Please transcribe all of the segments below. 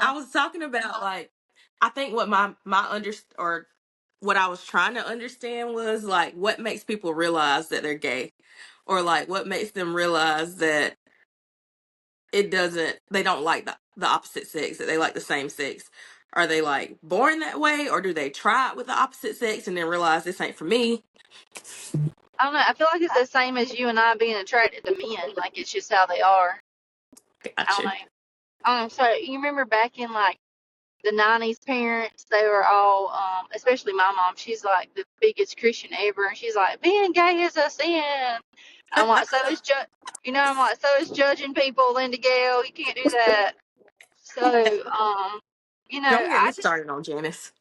I was talking about like I think what my or what I was trying to understand was like what makes people realize that they're gay, or like what makes them realize that they don't like the opposite sex, that they like the same sex. Are they like born that way, or do they try it with the opposite sex and then realize this ain't for me? I don't know. I feel like it's the same as you and I being attracted to men. Like it's just how they are. I don't Gotcha. know. So you remember back in like the '90s, parents they were all, especially my mom. She's like the biggest Christian ever, and she's like, being gay is a sin. I'm like, so is I'm like, so is judging people, Linda Gale. You can't do that. So, Don't get me I just, started on Janice.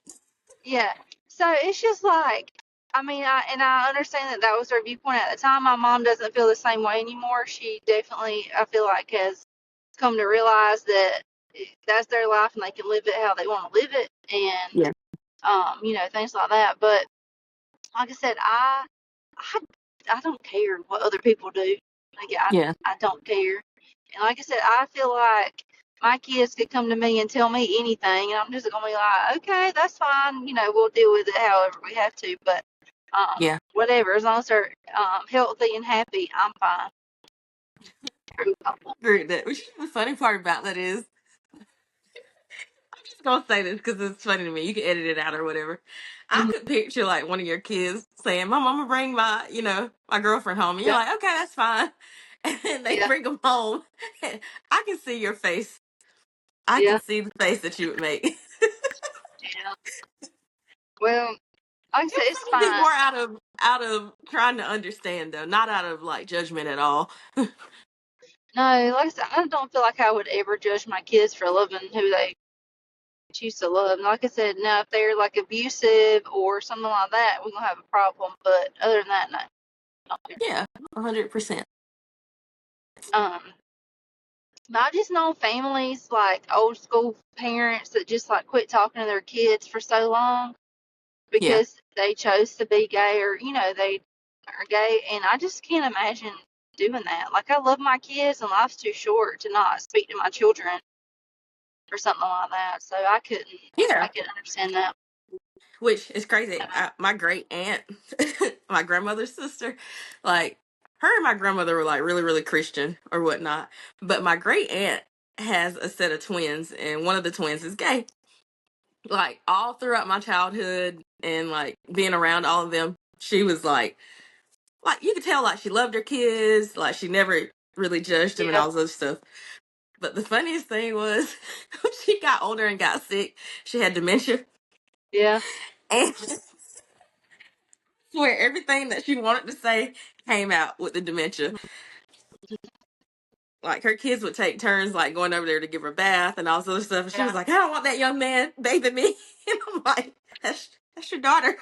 yeah. So it's just like, I mean, I understand that that was her viewpoint at the time. My mom doesn't feel the same way anymore. She definitely, I feel like, has come to realize that that's their life and they can live it how they want to live it, and Yeah. things like that. But like I said, I, I don't care what other people do. Like, Yeah. I don't care. And like I said, I feel like my kids could come to me and tell me anything, and I'm just gonna be like, okay, that's fine. We'll deal with it however we have to. But Yeah. whatever, as long as they're healthy and happy, I'm fine. Agree with that. The funny part about that is, I'm just gonna say this because it's funny to me. You can edit it out or whatever. I Mhm. could picture like one of your kids saying, "Mom, I'm gonna bring my girlfriend home," and you're Yeah, like, "Okay, that's fine." And they yeah, bring them home. I can see your face. I yeah, can see the face that you would make. It yeah. Well, like I said, was it's probably just fine. more out of trying to understand though, not out of like judgment at all. No, like I said, I don't feel like I would ever judge my kids for loving who they choose to love. And like I said, now if they're like abusive or something like that, we're gonna have a problem. But other than that, no. Yeah, 100%. Um, but I just know families like old school parents that just like quit talking to their kids for so long Yeah, because they chose to be gay, or they are gay, and I just can't imagine doing that. Like, I love my kids and life's too short to not speak to my children or something like that. So I yeah. couldn't understand that. Which is crazy. My great aunt, my grandmother's sister, like her and my grandmother were like really, really Christian or whatnot. But my great aunt has a set of twins, and one of the twins is gay. Like all throughout my childhood and like being around all of them, she was like you could tell like she loved her kids, like she never really judged them and Yeah, all this other stuff. But the funniest thing was when she got older and got sick, she had dementia. yeah, And where everything that she wanted to say came out with the dementia. Like her kids would take turns like going over there to give her a bath and all this other stuff. And she was yeah. like, I don't want that young man bathing me. And I'm like, that's your daughter.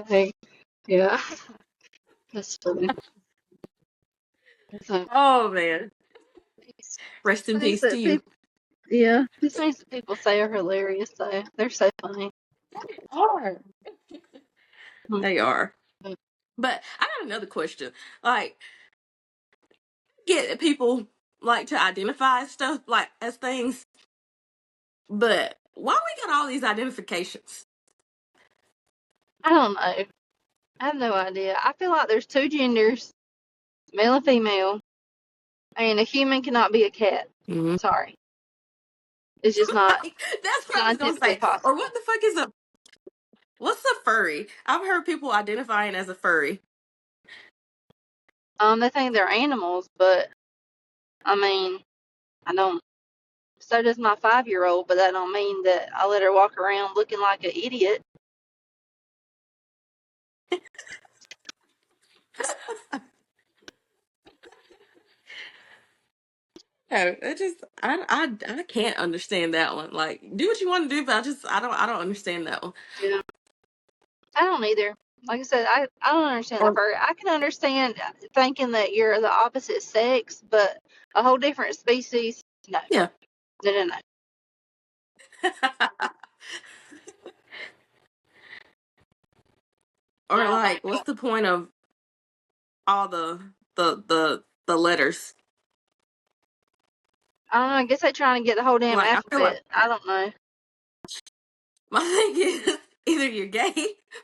Dang. Yeah, that's funny. So, Oh man. these Rest in things peace to that you. people, yeah, these things that people say are hilarious. So they're so funny. They are. Mhm. They are. But I got another question. Like, get that people like to identify stuff like as things, but why we got all these identifications? I don't know. I have no idea. I feel like there's two genders, male and female, and a human cannot be a cat. Mhm. Sorry, it's just not Like, that's what I was gonna scientifically say. Or possible. what the fuck is what's a furry? I've heard people identifying as a furry. They think they're animals, but I mean, I don't. So does my 5-year-old, but that don't mean that I let her walk around looking like an idiot. No, it just I can't understand that one. Like, do what you want to do, but I don't understand that one. Yeah, I don't either. Like I said, I don't understand the Or fur. I can understand thinking that you're the opposite sex, but a whole different species, no, yeah. no, no, no. Or I like, what's the point of all the letters? I don't know. I guess they're trying to get the whole damn Like I feel like alphabet. I don't know. my thing is either you're gay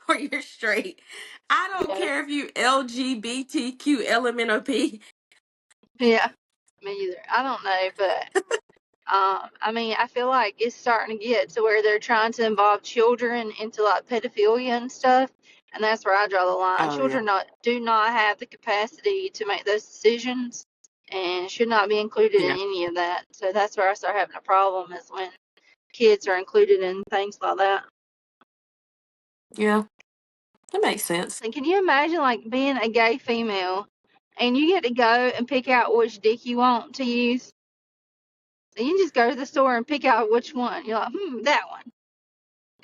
or you're straight. I don't Yeah. care if you LGBTQ LMNOP. Yeah. Me either. I don't know, but I mean, I feel like it's starting to get to where they're trying to involve children into like pedophilia and stuff, and that's where I draw the line. Oh yeah. Children do not have the capacity to make those decisions, and should not be included in Yeah. any of that. So that's where I start having a problem is when kids are included in things like that. Yeah. That makes sense. And can you imagine like being a gay female, and you get to go and pick out which dick you want to use? And you just go to the store and pick out which one. You're like, that one.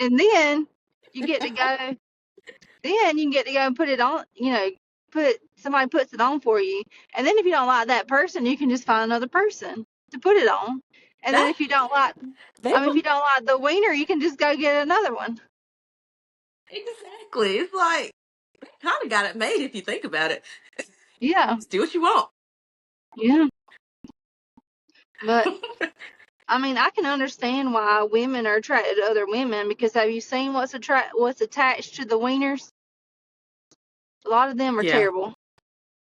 And then you get to go. Then you can get to go and put it on. Somebody puts it on for you. And then if you don't like that person, you can just find another person to put it on. And then That they if you don't like the wiener, you can just go get another one. exactly. It's like kind of got it made if you think about it. Yeah, Just do what you want. yeah. But I mean, I can understand why women are attracted to other women because have you seen what's attached to the wieners? A lot of them are Yeah. terrible.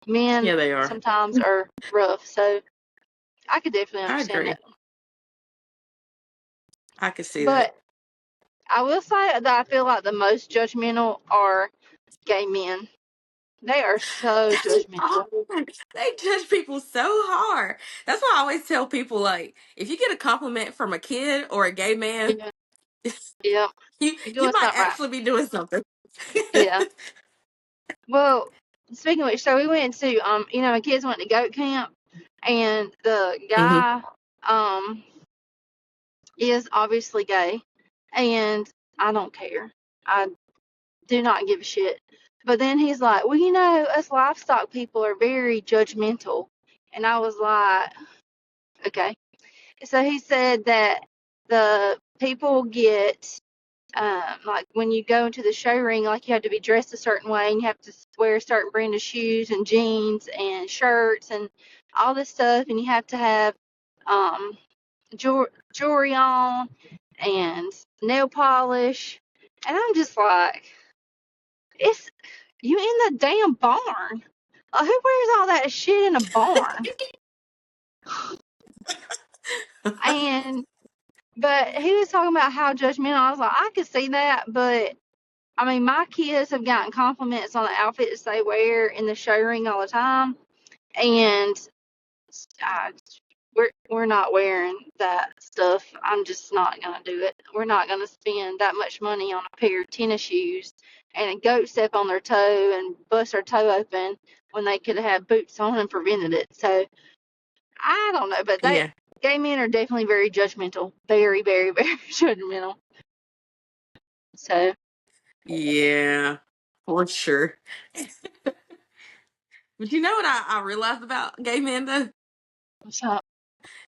Men Yeah, they are. sometimes are rough, so I could definitely I understand agree. that. I could see that. But I will say that I feel like the most judgmental are gay men. They are so That's just judgmental. hard. They judge people so hard. That's why I always tell people like, if you get a compliment from a kid or a gay man, Yeah, yeah. you You're you doing might something right. actually be doing something. Yeah. Well, speaking of which, so we went to my kids went to goat camp, and the Hmm. guy is obviously gay, and I don't care. I do not give a shit. But then he's like, well, us livestock people are very judgmental. And I was like, okay. So he said that the people get, like when you go into the show ring, like you have to be dressed a certain way and you have to wear a certain brand of shoes and jeans and shirts and all this stuff. And you have to have um, jewelry on and nail polish. And I'm just like, it's you in the damn barn. Who wears all that shit in a barn? And but he was talking about how judgmental. I was like, I could see that, but I mean, my kids have gotten compliments on the outfits they wear in the show ring all the time, and I, we're not wearing that stuff. I'm just not gonna do it. We're not gonna spend that much money on a pair of tennis shoes and a goat step on their toe and bust their toe open when they could have had boots on and prevented it. So I don't know, but Yeah. gay men are definitely very judgmental, very, very, very judgmental. So Yeah. For sure. But you know what I realized about gay men though? so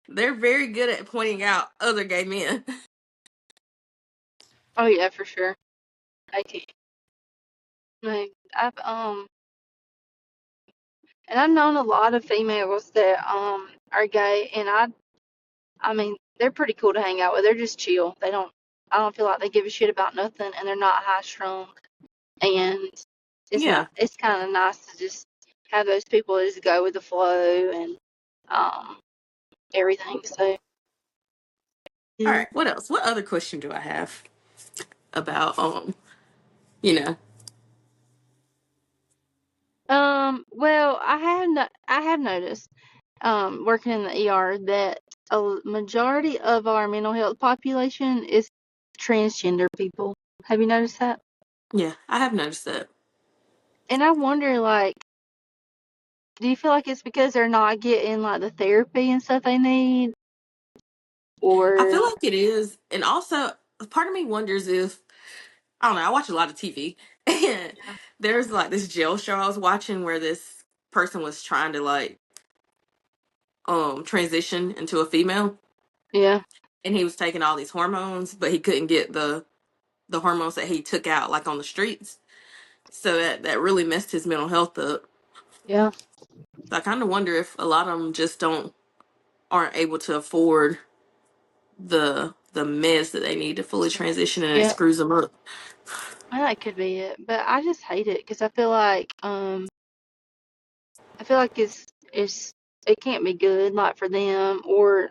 They're very good at pointing out other gay men. oh yeah, for sure. I can't. Like, and I've known a lot of females that are gay, and I mean they're pretty cool to hang out with. They're just chill. I don't feel like they give a shit about nothing, and they're not high strung. And Yeah. it's kind of nice to just have those people that just go with the flow and um everything. So All yeah. right. What else? What other question do I have about you know? Well, I have noticed, working in the ER that a majority of our mental health population is transgender people. Have you noticed that? Yeah, I have noticed that. And I wonder, like, do you feel like it's because they're not getting like the therapy and stuff they need, I or feel like it is, and also part of me wonders if I don't know. I watch a lot of TV, and there's like this jail show I was watching where this person was trying to like transition into a female, yeah, and he was taking all these hormones, but he couldn't get the hormones that he took out like on the streets. So that really messed his mental health up. yeah, So I kind of wonder if a lot of them just don't aren't able to afford the meds that they need to fully transition, and it Yeah, screws them up. that could be it. But I just hate it because I feel like it's it can't be good like for them or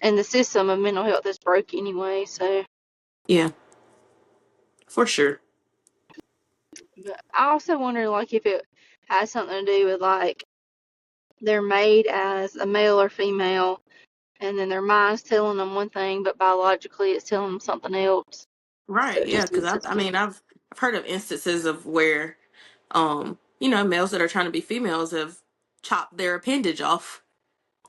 and the system of mental health is broke anyway. So, Yeah, for sure. but I also wonder like if it has something to do with like they're made as a male or female, and then their mind's telling them one thing, but biologically it's telling them something else. So Right, it yeah, just because messes I with mean, I've heard of instances of where, males that are trying to be females have chopped their appendage off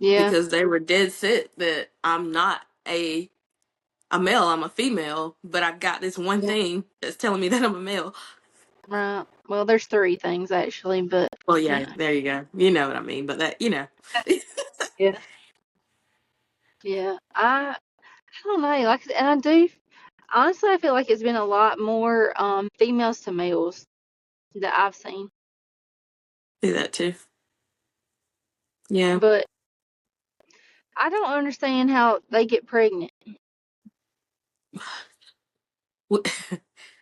yeah, because they were dead set that I'm not a male, I'm a female, but I got this one yeah, thing that's telling me that I'm a male. right. Well, there's three things actually, but Well, yeah, yeah, there you go. You know what I mean, but that, yeah, yeah. I don't know, like, and I do honestly, I feel like it's been a lot more females to males that I've seen, do that too. Yeah. but I don't understand how they get pregnant.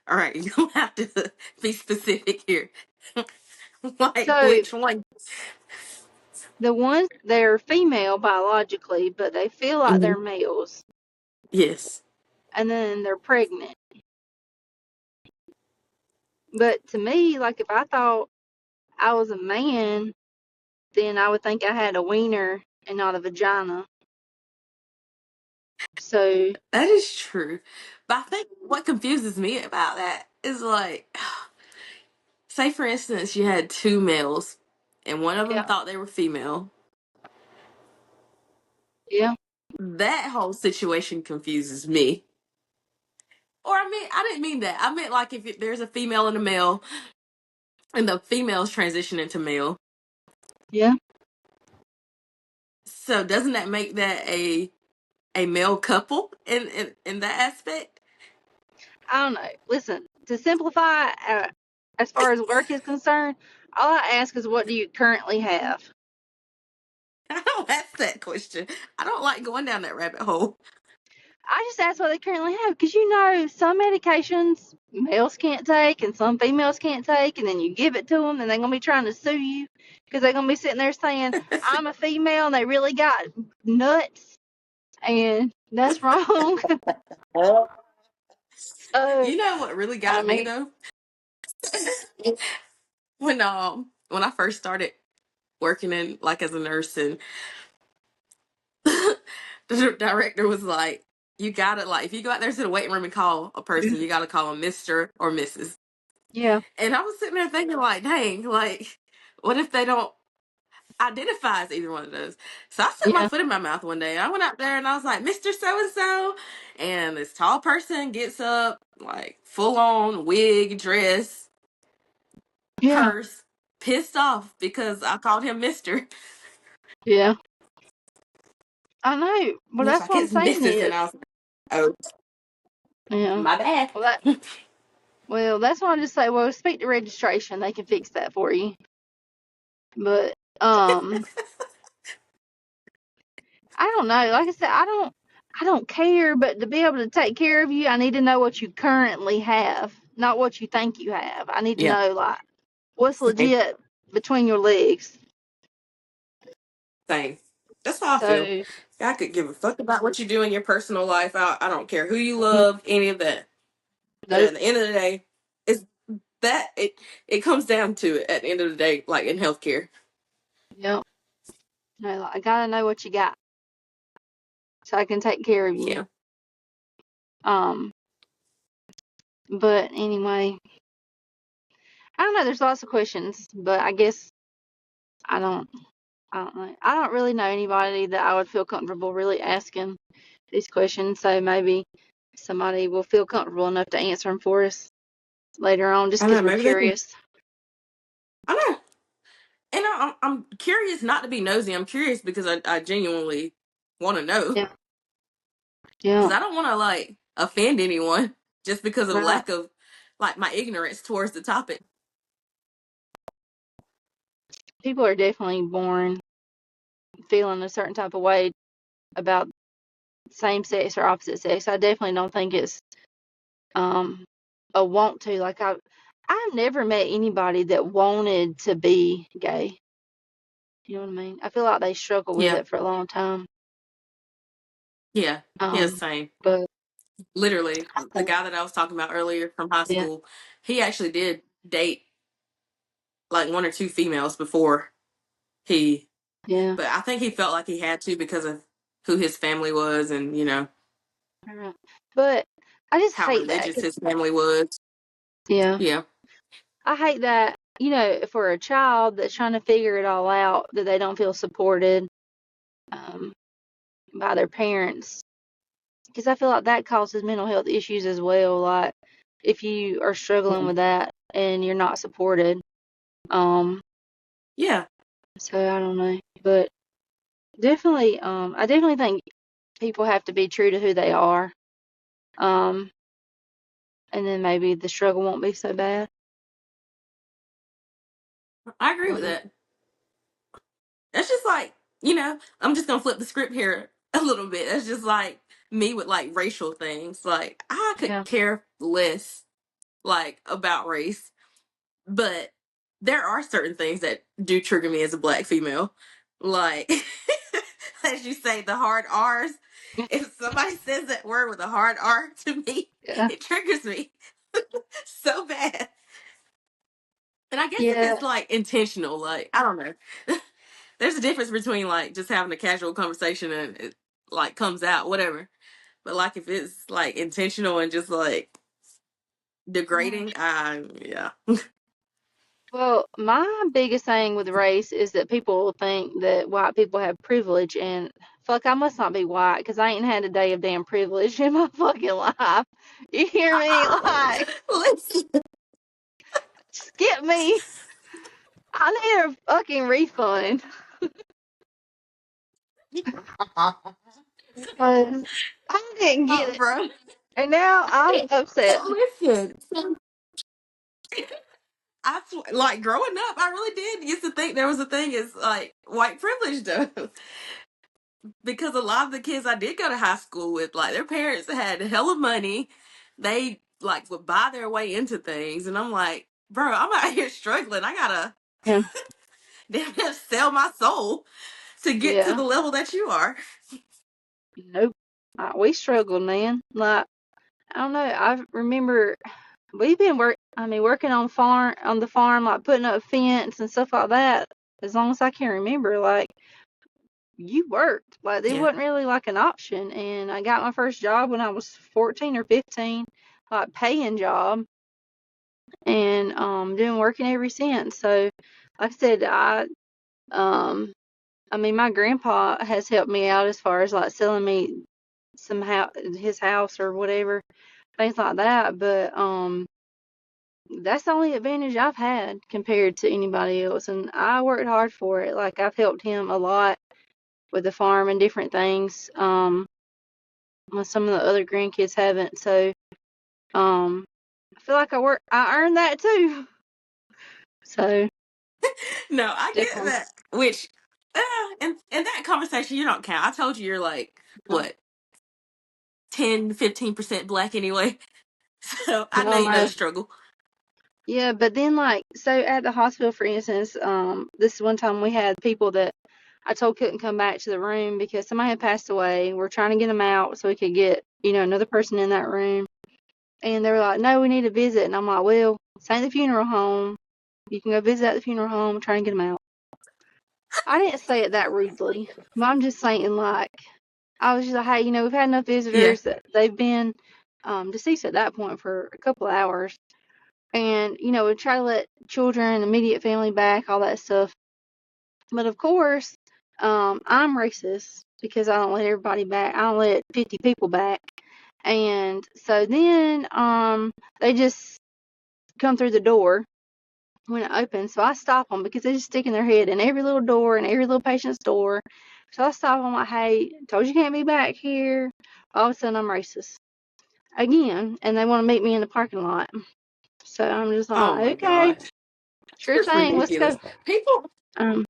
All right, you don't have to be specific here. Like So which one? the ones they're female biologically, but they feel like Hmm. they're males, Yes. and then they're pregnant. But to me, like if I thought I was a man, then I would think I had a wiener and not a vagina. So That is true. But I think what confuses me about that is like, say for instance, you had two males and one of them yeah, thought they were female. yeah, That whole situation confuses me. Or I mean, I didn't mean that. I meant like if there's a female and a male and the females transition into male. yeah. So doesn't that make that a male couple in that aspect? I don't know. Listen, to simplify, as far as work is concerned, all I ask is what do you currently have? I don't ask that question. I don't like going down that rabbit hole. I just ask what they currently have because some medications males can't take and some females can't take, and then you give it to them, and they're gonna be trying to sue you because they're gonna be sitting there saying I'm a female and they really got nuts, and that's wrong. So You know what really I got me mean, though? When I first started working in like as a nurse, and the director was like, you gotta like if you go out there to the waiting room and call a person, you gotta call them Mr. or Mrs. yeah, And I was sitting there thinking like, dang, like what if they don't identify as either one of those? So I set my yeah, foot in my mouth one day. I went out there and I was like, Mr. So and so, and this tall person gets up, like full on wig, dress, yeah, purse, pissed off because I called him Mr. yeah. I know. Well, He was that's like, what I'm it's saying Mrs. And I is, was like, oh, yeah. my bad. Well, that's why I just say, well, speak to registration. They can fix that for you. But I don't know. Like I said, I don't care. But to be able to take care of you, I need to know what you currently have, not what you think you have. I need to Yeah, know like what's same, legit between your legs. same. That's how I feel. So I could give a fuck about what you do in your personal life. I don't care who you love, any of that. But nope. at the end of the day, it's that it comes down to it at the end of the day, like in healthcare. Yep. No, like, I gotta know what you got so I can take care of you. Yeah. Um. But anyway, I don't know. There's lots of questions, but I guess I don't. I don't know. I don't really know anybody that I would feel comfortable really asking these questions. So maybe somebody will feel comfortable enough to answer them for us later on, just I because know, we're maybe they can. curious. I know. And I'm curious not to be nosy. I'm curious because I genuinely want to know. Yeah. Because Yeah. I don't want to like offend anyone just because of Right. lack of like my ignorance towards the topic. People are definitely born feeling a certain type of way about same sex or opposite sex. I definitely don't think it's a want to. Like I've never met anybody that wanted to be gay. You know what I mean? I feel like they struggle with Yeah. it for a long time. Yeah. Yeah, same. But Literally, the guy that I was talking about earlier from high yeah, school, he actually did date like one or two females before he, yeah. but I think he felt like he had to because of who his family was and, Right. But I just how hate that. religious his family was. Yeah, Yeah. I hate that. For a child that's trying to figure it all out, that they don't feel supported um, by their parents, because I feel like that causes mental health issues as well. Like if you are struggling with that and you're not supported. Um, Yeah. so I don't know, but definitely, I definitely think people have to be true to who they are. Um, and then maybe the struggle won't be so bad. I agree with But that. That's just like, I'm just going to flip the script here a little bit. That's just like me with like racial things. Like, I could yeah, care less like about race, but there are certain things that do trigger me as a black female. Like, as you say, the hard R's. If somebody says that word with a hard R to me, yeah, it triggers me so bad. And I guess if yeah. it's like intentional, like, I don't know. There's a difference between like just having a casual conversation and it like comes out, whatever. But like if it's like intentional and just like degrading, yeah. Well, my biggest thing with race is that people think that white people have privilege, and fuck, I must not be white because I ain't had a day of damn privilege in my fucking life. You hear me? Like, Listen. skip me. I need a fucking refund. 'Cause I didn't get Oh, it, bro. and now I'm upset. Listen. Like growing up, I really did used to think there was a thing as like white privilege though. Because a lot of the kids I did go to high school with, like their parents had hella money. They like would buy their way into things. And I'm like, bro, I'm out here struggling. I gotta Yeah, damn near sell my soul to get to yeah. the level that you are. Nope. We struggled, man. Like, I don't know. I remember we've been working on the farm, like putting up fence and stuff like that, as long as I can remember. Like, you worked. Like, it Yeah. wasn't really like an option. And I got my first job when I was 14 or 15, like paying job, and doing working ever since. So, like I said, my grandpa has helped me out as far as like selling me his house or whatever, things like that. But that's the only advantage I've had compared to anybody else, and I worked hard for it. Like, I've helped him a lot with the farm and different things. When some of the other grandkids haven't. So I feel like I earned that too. So No, I get definitely. that. Which in that conversation you don't count. I told you you're like what 10-15% black anyway. So I know No, you know no. the struggle. Yeah, but then, like, so at the hospital, for instance, this one time we had people that I told couldn't come back to the room because somebody had passed away. We're trying to get them out so we could get, another person in that room. And they were like, no, we need to visit. And I'm like, well, it's ain't the funeral home. You can go visit at the funeral home, try and get them out. I didn't say it that rudely, but I'm just saying, like, I was just like, hey, we've had enough Yeah. visitors that they've been deceased at that point for a couple of hours. And, we try to let children, immediate family back, all that stuff. But of course, I'm racist because I don't let everybody back. I don't let 50 people back. And so then they just come through the door when it opens. So I stop them because they're just sticking their head in every little door and every little patient's door. So I stop them like, hey, told you can't be back here. All of a sudden I'm racist again, and they want to meet me in the parking lot. So I'm just Oh like, my okay, gosh. sure It's thing, let's ridiculous. go. People Um,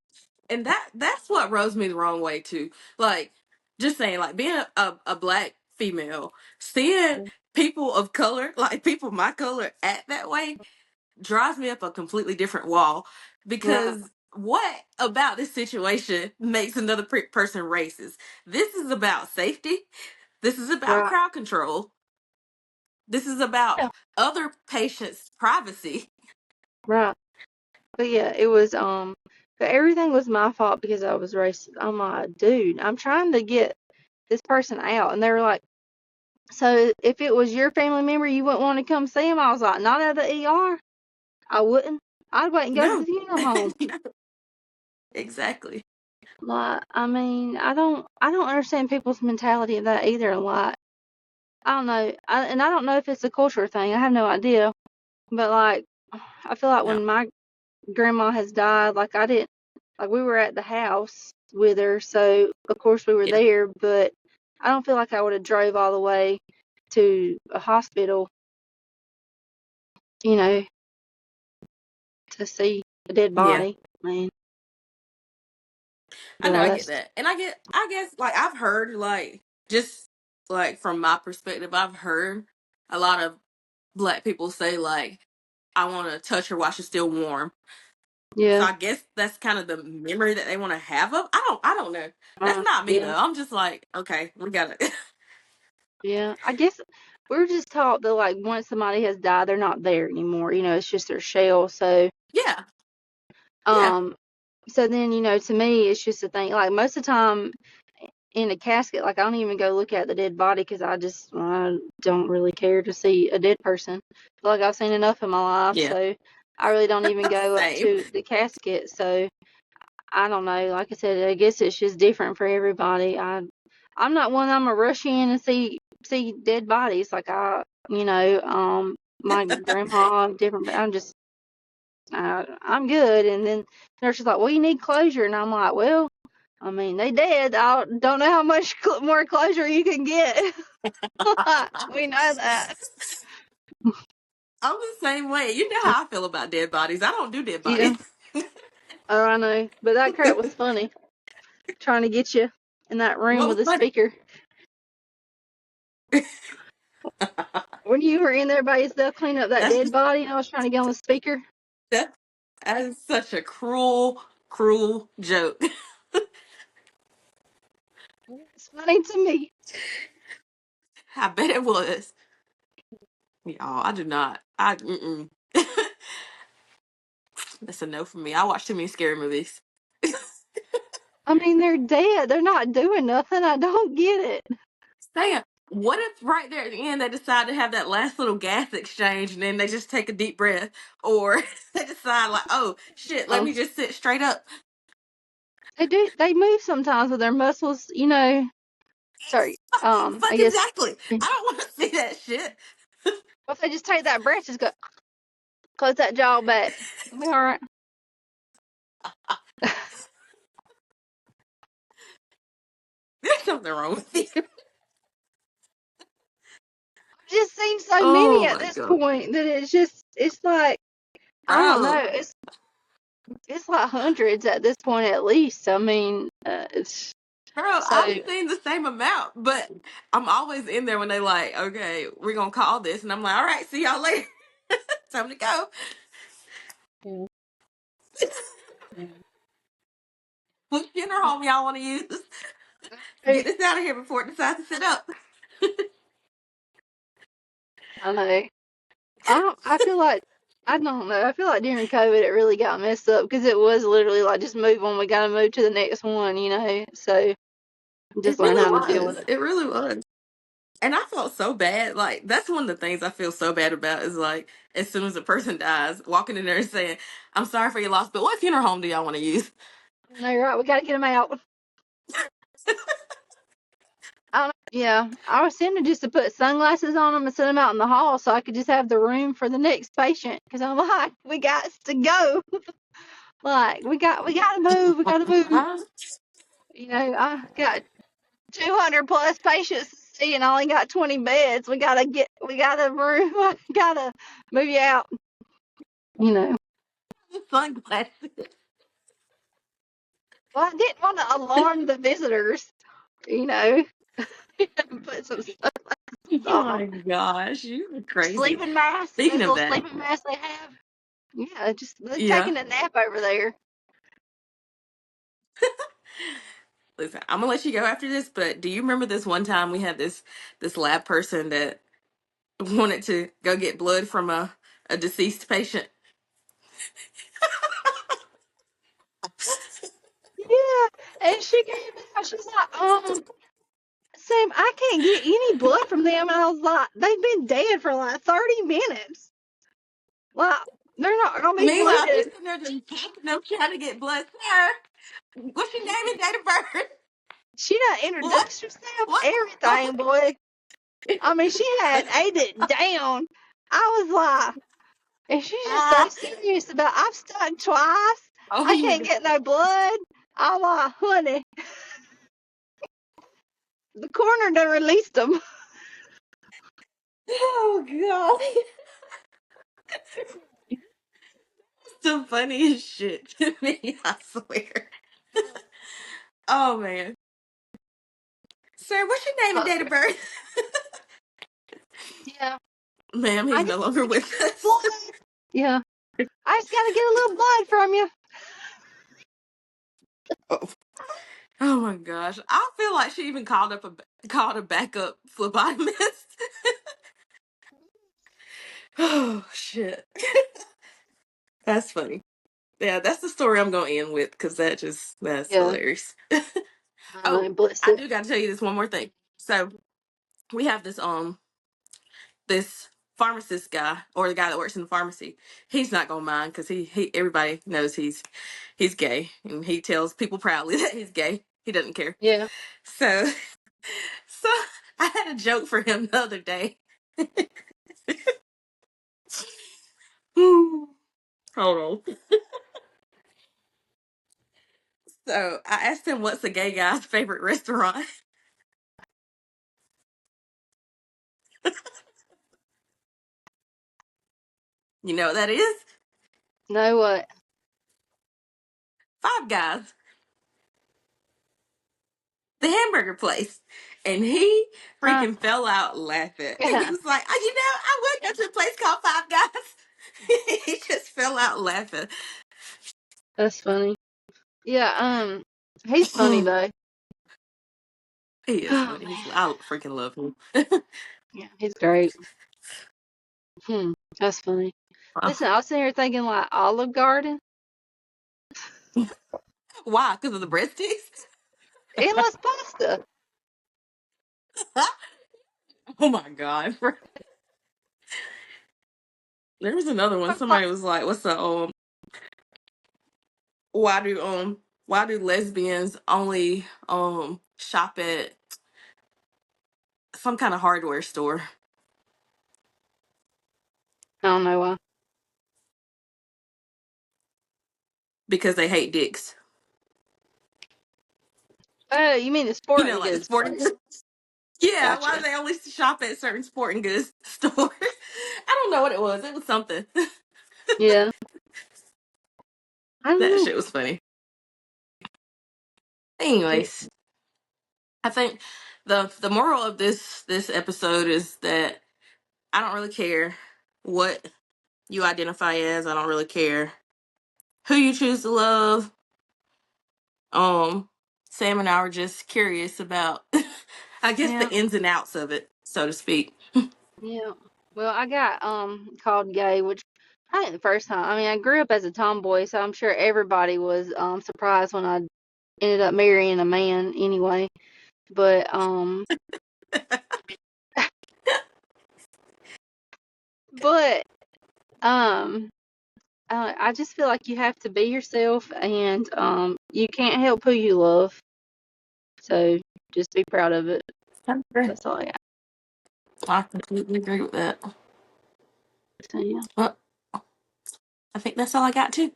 and that's what rubs me the wrong way too. Like, just saying, like being a black female, seeing people of color, like people my color, act that way drives me up a completely different wall. Right, Because what about this situation makes another person racist? This is about safety. This is about right, crowd control. This is about yeah, other patients' privacy. right. But yeah, it was but everything was my fault because I was racist. I'm like, dude, I'm trying to get this person out, and they were like, so if it was your family member, you wouldn't want to come see him. I was like, not at the ER. I wouldn't. I'd wait and go to the No, funeral home. no, exactly. Like, I mean, I don't understand people's mentality of that either. Like, I don't know, and I don't know if it's a culture thing. I have no idea. But like, I feel like No, when my grandma has died, like I didn't, like we were at the house with her, so of course we were yeah, there. But I don't feel like I would have drove all the way to a hospital, you know, to see a dead yeah. body. I mean, I know, I get but that, and I guess, like I've heard, like just like from my perspective, I've heard a lot of black people say like, "I want to touch her while she's still warm." So yeah, I guess that's kind of the memory that they want to have of. I don't know. That's not me yeah. though. I'm just like, okay, we got to. Yeah, I guess we're just taught that like once somebody has died, they're not there anymore. You know, it's just their shell. So, Yeah, yeah, um, so then to me, it's just a thing. Like most of the time in a casket, like I don't even go look at the dead body because I don't really care to see a dead person. Feel like I've seen enough in my life, yeah. so I really don't even go up Same. to the casket. So I don't know. Like I said, I guess it's just different for everybody. I'm not one. I'm a rush in and see dead bodies. Like my grandma, different. But I'm good. And then the nurse is like, well, you need closure, and I'm like, well, I mean, they dead. I don't know how much more closure you can get. We know that. I'm the same way. You know how I feel about dead bodies. I don't do dead Yeah. bodies. Oh, I know. But that crap was funny. Trying to get you in that room What with was a funny? speaker. When you were in there by yourself cleaning up that That's dead just body, and I was trying to get on the speaker. that. That is such a cruel, cruel joke. It's funny to me. I bet it was. Y'all, I do not. Mm-mm. That's a no for me. I watch too many scary movies. I mean, they're dead. They're not doing nothing. I don't get it. Saying, what if right there at the end they decide to have that last little gas exchange and then they just take a deep breath, or they decide like, oh shit, let Um, me just sit straight up. they do. They move sometimes with their muscles. Sorry. I Fuck guess exactly. I don't want to see that shit. if they just take that breath, just go close that jaw back. It'll be all right. There's something wrong with you. I've just seen so many Oh at my this god, point that it's like I don't know. bro, It's like hundreds at this point at least. I mean, it's bro, so. I've seen the same amount, but I'm always in there when they like, okay, we're gonna call this, and I'm like, all right, see y'all later. Time to go. Yeah, yeah. Which funeral home y'all want to use? I Get this out of here before it decides to sit up. know. I feel like I don't know. I feel like during COVID it really got messed up because it was literally like just move on. We got to move to the next one. So just It learn really how to deal with was. it. It really was. And I felt so bad. Like, that's one of the things I feel so bad about is like, as soon as a person dies, walking in there and saying, I'm sorry for your loss, but what funeral home do y'all want to use? No, you're right. We got to get them out. I don't know. Yeah, I was tempted just to put sunglasses on them and set them out in the hall so I could just have the room for the next patient. Because I'm like, we got to go. Like we got to move. We got to move. I got 200 plus patients to see, and I only got 20 beds. We gotta room. I gotta move you out. You know. Sunglasses. Well, I didn't want to alarm the visitors, you know. Put some stuff Oh on. my gosh, you are crazy. Sleeping mask, that Speaking of little that, sleeping mask they have. Yeah, just they're yeah. taking a nap over there. Listen, I'm gonna let you go after this, but do you remember this one time we had this lab person that wanted to go get blood from a deceased patient? Yeah, and she came out. She's like, Sam, I can't get any blood from them. And I was like, they've been dead for like 30 minutes. Like, they're not gonna be Meanwhile, he's bleeding. sitting there just popping up trying to get blood. Sir, what's your name and date of birth? She done What? introduced herself, What? Oh, everything, boy. I mean, she had ate it down. I was like, and she's just so ah, serious about, I've stuck twice. oh, I you. can't get no blood. I'm like, honey, the coroner done released them. Oh god, it's the funniest shit to me. I swear. Oh man, sir, what's your name and date of birth? Yeah, Ma'am, I he's no just longer gotta get with a little us. blood. Yeah, I just gotta get a little blood from you. Oh. Oh my gosh, I feel like she even called a backup phlebotomist. Oh shit, that's funny. Yeah, that's the story I'm gonna end with because that's Yeah, hilarious. I Oh, bless I it. do got to tell you this one more thing. So we have this pharmacist guy, or the guy that works in the pharmacy. He's not gonna mind because he everybody knows he's gay, and he tells people proudly that he's gay. He doesn't care. Yeah. So so I had a joke for him the other day. Hold on. So I asked him what's a gay guy's favorite restaurant. You know what that is? Know what? Five Guys, the hamburger place. And he Huh? freaking fell out laughing. He Yeah, was like, oh, I would go to a place called Five Guys. He just fell out laughing. that's funny. Yeah, he's funny though. He is Oh funny. man. I freaking love him. Yeah, he's great. That's funny. Listen, I was sitting here thinking like Olive Garden, Why? Because of the breadsticks? endless pasta. Oh my god. There was another one. Somebody was like, "What's the why do why do lesbians only shop at some kind of hardware store I don't know why. because they hate dicks?" Oh, you mean the You know, sporting like the goods sporting place? goods. Yeah, why do Gotcha. they only shop at certain sporting goods stores? I don't know what it was. It was something. Yeah, I don't That know. shit was funny. Yeah. Anyways, I think the moral of this episode is that I don't really care what you identify as. I don't really care who you choose to love. Sam and I were just curious about, I guess, Yeah. the ins and outs of it, so to speak. Yeah. Well, I got called gay, which I ain't the first time. I mean, I grew up as a tomboy, so I'm sure everybody was surprised when I ended up marrying a man anyway. But but um I just feel like you have to be yourself, and you can't help who you love. So just be proud of it. That's all I got. I completely agree with that. So, yeah. Well, I think that's all I got too.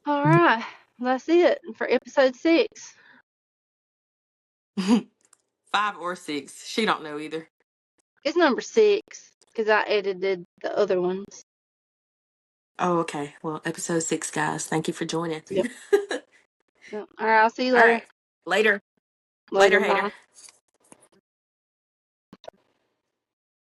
All right. That's it for episode 6. 5 or 6. She don't know either. It's number 6 because I edited the other ones. Oh, okay. Well, episode 6, guys. Thank you for joining. Yep. All right, I'll see you All later. right. Later. Later, Later, hater. bye.